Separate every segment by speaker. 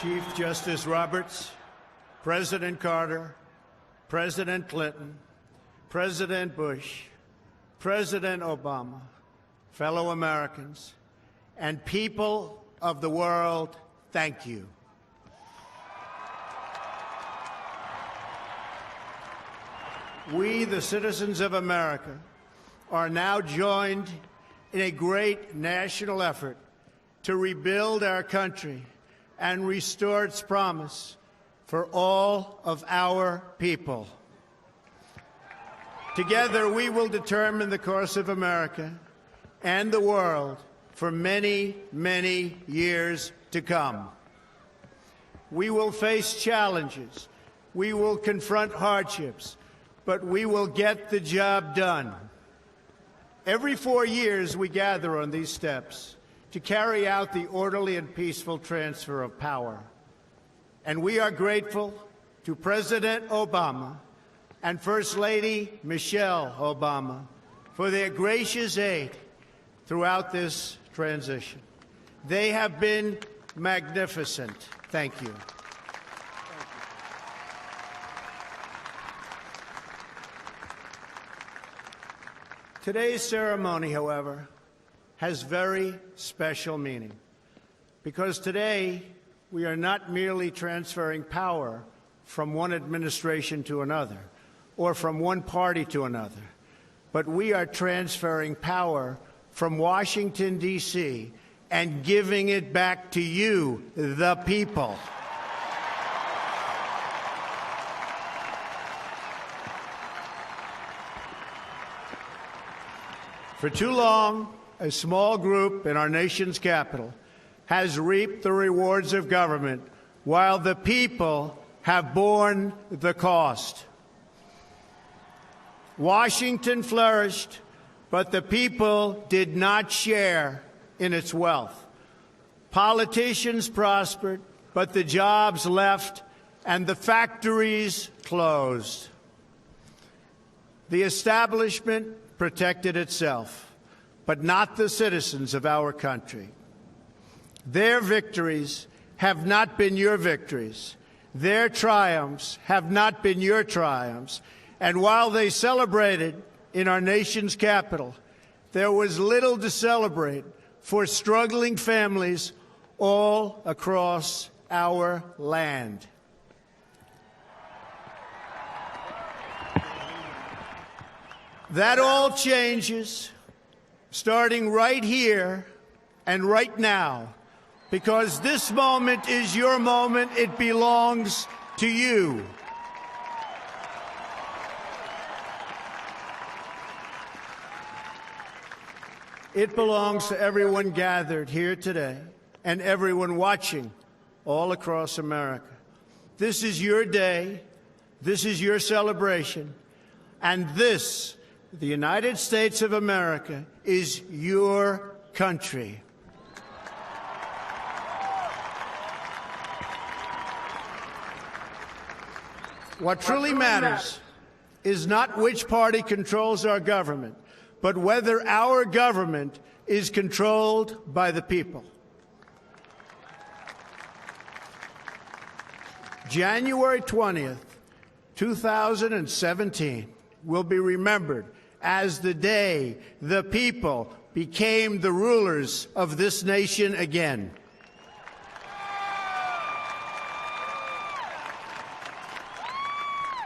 Speaker 1: Chief Justice Roberts, President Carter, President Clinton, President Bush, President Obama, fellow Americans, and people of the world, thank you. We, the citizens of America, are now joined in a great national effort to rebuild our country and restore its promise for all of our people. Together, we will determine the course of America and the world for many, many years to come. We will face challenges. We will confront hardships, but we will get the job done. Every 4 years, we gather on these steps to carry out the orderly and peaceful transfer of power. And we are grateful to President Obama and First Lady Michelle Obama for their gracious aid throughout this transition. They have been magnificent. Thank you. Today's ceremony, however, has very special meaning, because today we are not merely transferring power from one administration to another or from one party to another, but we are transferring power from Washington, D.C., and giving it back to you, the people. For too long, a small group in our nation's capital has reaped the rewards of government while the people have borne the cost. Washington flourished, but the people did not share in its wealth. Politicians prospered, but the jobs left and the factories closed. The establishment protected itself, but not the citizens of our country. Their victories have not been your victories. Their triumphs have not been your triumphs. And while they celebrated in our nation's capital, there was little to celebrate for struggling families all across our land. That all changes starting right here and right now, because this moment is your moment. It belongs to you. It belongs to everyone gathered here today and everyone watching all across America. This is your day. This is your celebration. And this, the United States of America, is your country. What truly matters is not which party controls our government, but whether our government is controlled by the people. January 20th, 2017 will be remembered as the day the people became the rulers of this nation again.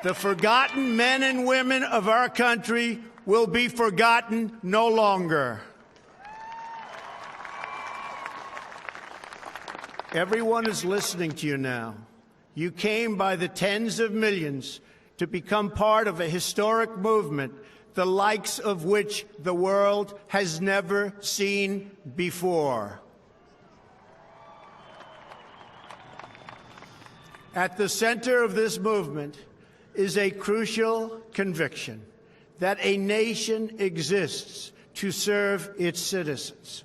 Speaker 1: The forgotten men and women of our country will be forgotten no longer. Everyone is listening to you now. You came by the tens of millions to become part of a historic movement, the likes of which the world has never seen before. At the center of this movement is a crucial conviction that a nation exists to serve its citizens.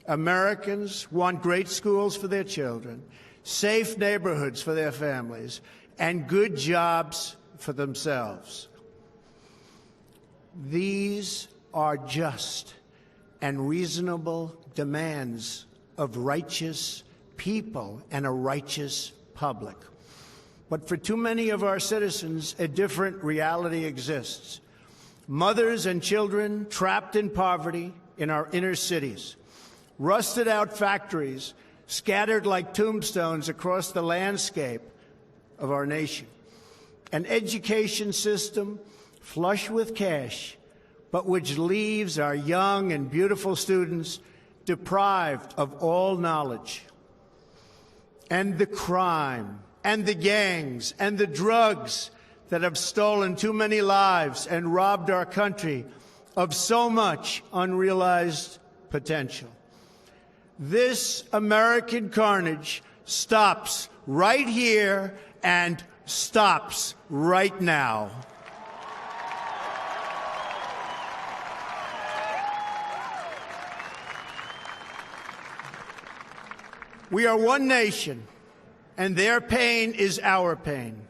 Speaker 1: Americans want great schools for their children, safe neighborhoods for their families, and good jobs for themselves. These are just and reasonable demands of righteous people and a righteous public. But for too many of our citizens, a different reality exists. Mothers and children trapped in poverty in our inner cities, rusted out factories scattered like tombstones across the landscape of our nation, an education system flush with cash, but which leaves our young and beautiful students deprived of all knowledge. And the crime, and the gangs, and the drugs that have stolen too many lives and robbed our country of so much unrealized potential. This American carnage stops right here and stops right now. We are one nation, and their pain is our pain.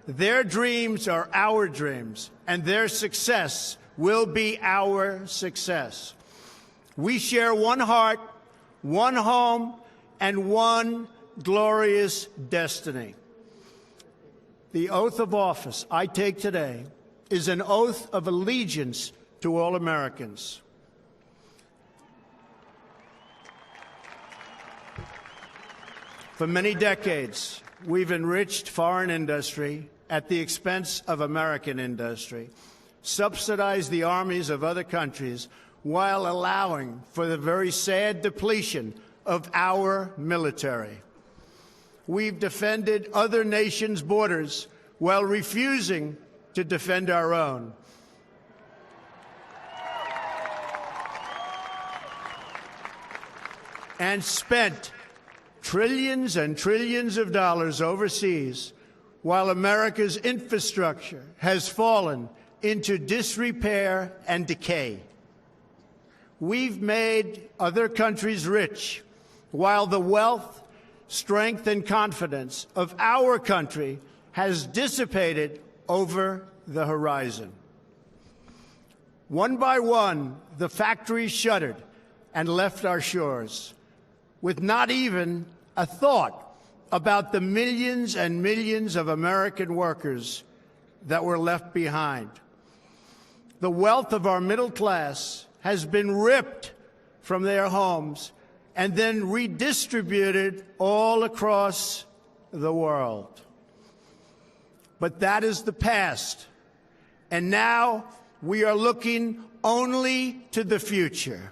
Speaker 1: Their dreams are our dreams, and their success will be our success. We share one heart, one home, and one glorious destiny. The oath of office I take today is an oath of allegiance to all Americans. For many decades, we've enriched foreign industry at the expense of American industry, subsidized the armies of other countries while allowing for the very sad depletion of our military. We've defended other nations' borders while refusing to defend our own. And spent trillions and trillions of dollars overseas while America's infrastructure has fallen into disrepair and decay. We've made other countries rich while the wealth, strength, and confidence of our country has dissipated over the horizon. One by one, the factories shuttered and left our shores, with not even a thought about the millions and millions of American workers that were left behind. The wealth of our middle class has been ripped from their homes and then redistributed all across the world. But that is the past, and now we are looking only to the future.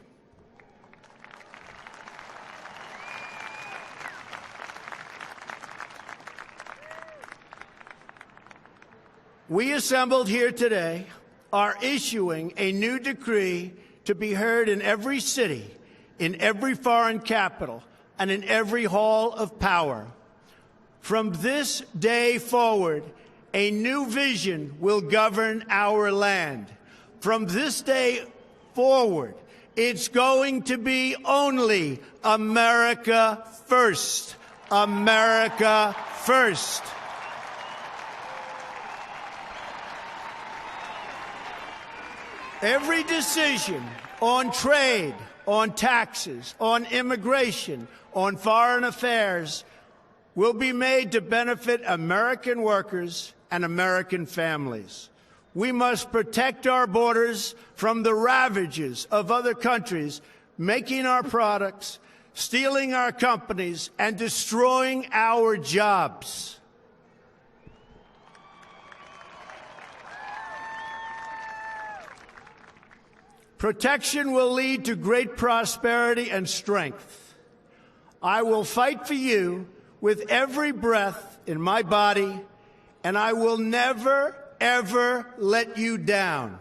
Speaker 1: We assembled here today are issuing a new decree to be heard in every city, in every foreign capital, and in every hall of power. From this day forward, a new vision will govern our land. From this day forward, it's going to be only America first. America first. Every decision on trade, on taxes, on immigration, on foreign affairs will be made to benefit American workers and American families. We must protect our borders from the ravages of other countries making our products, stealing our companies, and destroying our jobs. Protection will lead to great prosperity and strength. I will fight for you with every breath in my body, and I will never, ever let you down.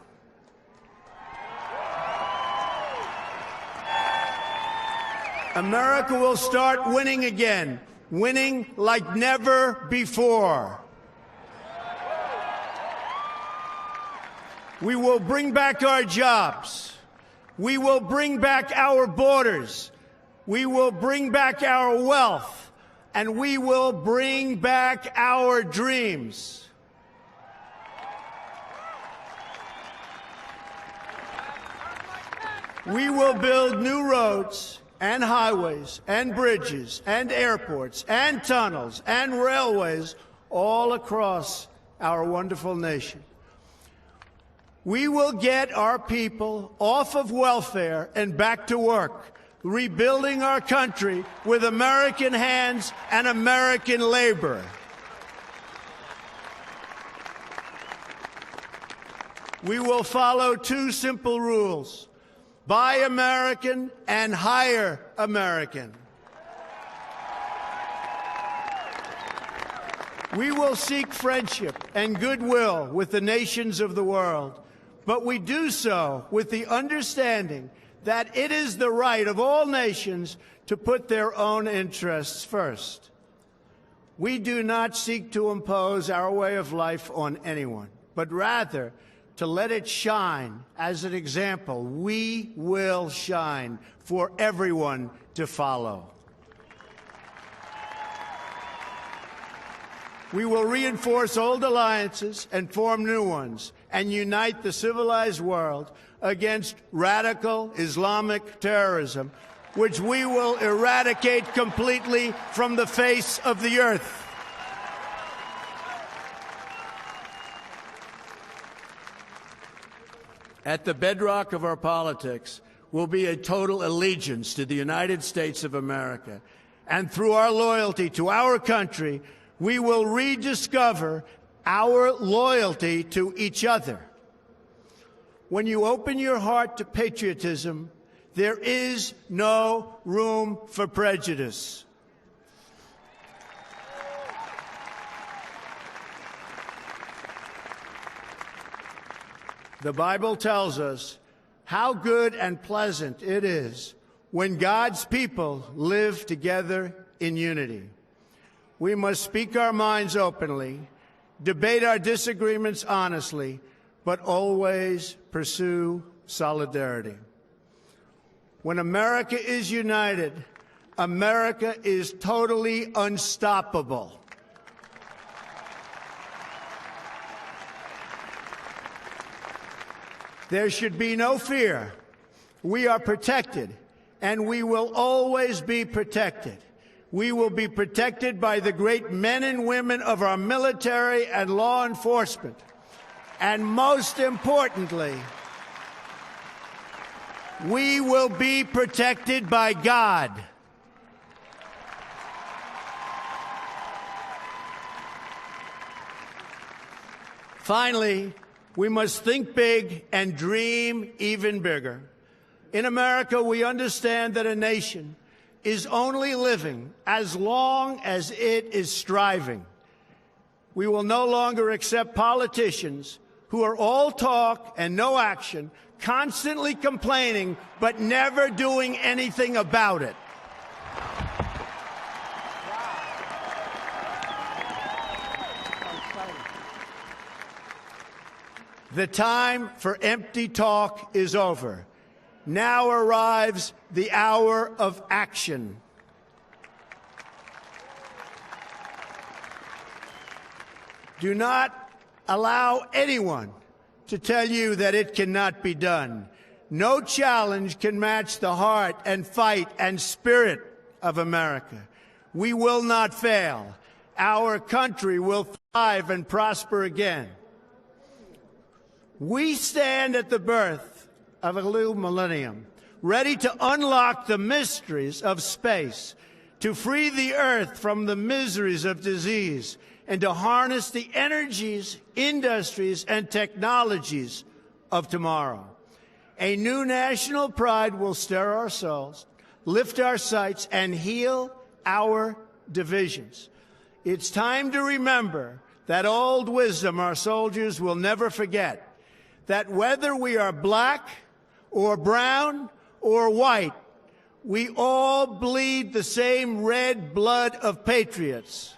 Speaker 1: America will start winning again, winning like never before. We will bring back our jobs. We will bring back our borders. We will bring back our wealth. And we will bring back our dreams. We will build new roads and highways and bridges and airports and tunnels and railways all across our wonderful nation. We will get our people off of welfare and back to work, rebuilding our country with American hands and American labor. We will follow two simple rules: buy American and hire American. We will seek friendship and goodwill with the nations of the world, but we do so with the understanding that it is the right of all nations to put their own interests first. We do not seek to impose our way of life on anyone, but rather to let it shine as an example. We will shine for everyone to follow. We will reinforce old alliances and form new ones and unite the civilized world against radical Islamic terrorism, which we will eradicate completely from the face of the earth. At the bedrock of our politics will be a total allegiance to the United States of America. And through our loyalty to our country, we will rediscover our loyalty to each other. When you open your heart to patriotism, there is no room for prejudice. The Bible tells us how good and pleasant it is when God's people live together in unity. We must speak our minds openly, debate our disagreements honestly, but always pursue solidarity. When America is united, America is totally unstoppable. There should be no fear. We are protected, and we will always be protected. We will be protected by the great men and women of our military and law enforcement. And most importantly, we will be protected by God. Finally, we must think big and dream even bigger. In America, we understand that a nation is only living as long as it is striving. We will no longer accept politicians who are all talk and no action, constantly complaining but never doing anything about it. The time for empty talk is over. Now arrives the hour of action. Do not allow anyone to tell you that it cannot be done. No challenge can match the heart and fight and spirit of America. We will not fail. Our country will thrive and prosper again. We stand at the birth of a new millennium, ready to unlock the mysteries of space, to free the earth from the miseries of disease, and to harness the energies, industries, and technologies of tomorrow. A new national pride will stir our souls, lift our sights, and heal our divisions. It's time to remember that old wisdom our soldiers will never forget, that whether we are black or brown or white, we all bleed the same red blood of patriots.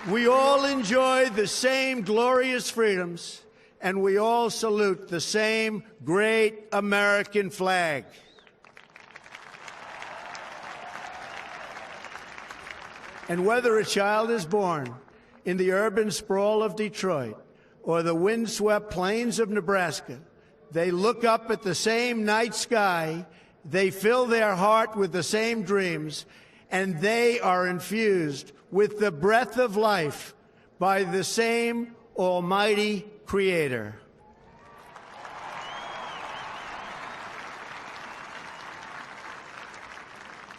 Speaker 1: We all enjoy the same glorious freedoms, and we all salute the same great American flag. And whether a child is born in the urban sprawl of Detroit or the windswept plains of Nebraska. They look up at the same night sky, they fill their heart with the same dreams, and they are infused with the breath of life by the same Almighty Creator.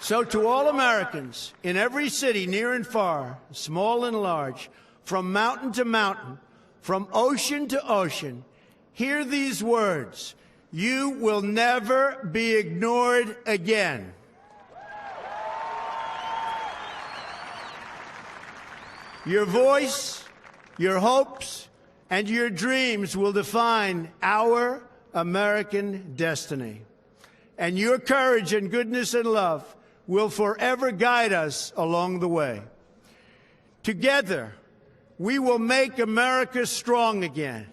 Speaker 1: So to all Americans, in every city, near and far, small and large, from mountain to mountain, from ocean to ocean, hear these words: you will never be ignored again. Your voice, your hopes, and your dreams will define our American destiny. And your courage and goodness and love will forever guide us along the way. Together, we will make America strong again.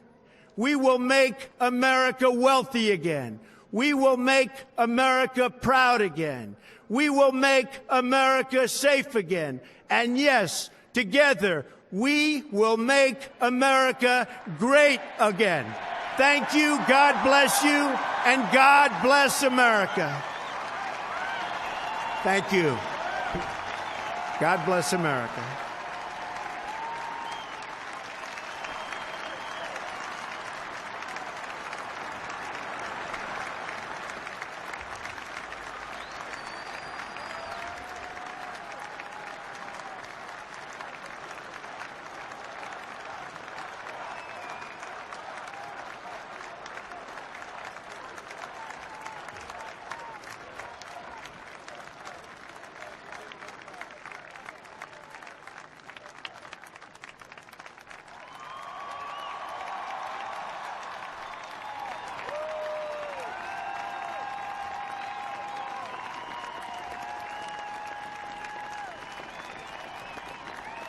Speaker 1: We will make America wealthy again. We will make America proud again. We will make America safe again. And yes, together, we will make America great again. Thank you, God bless you, and God bless America. Thank you. God bless America.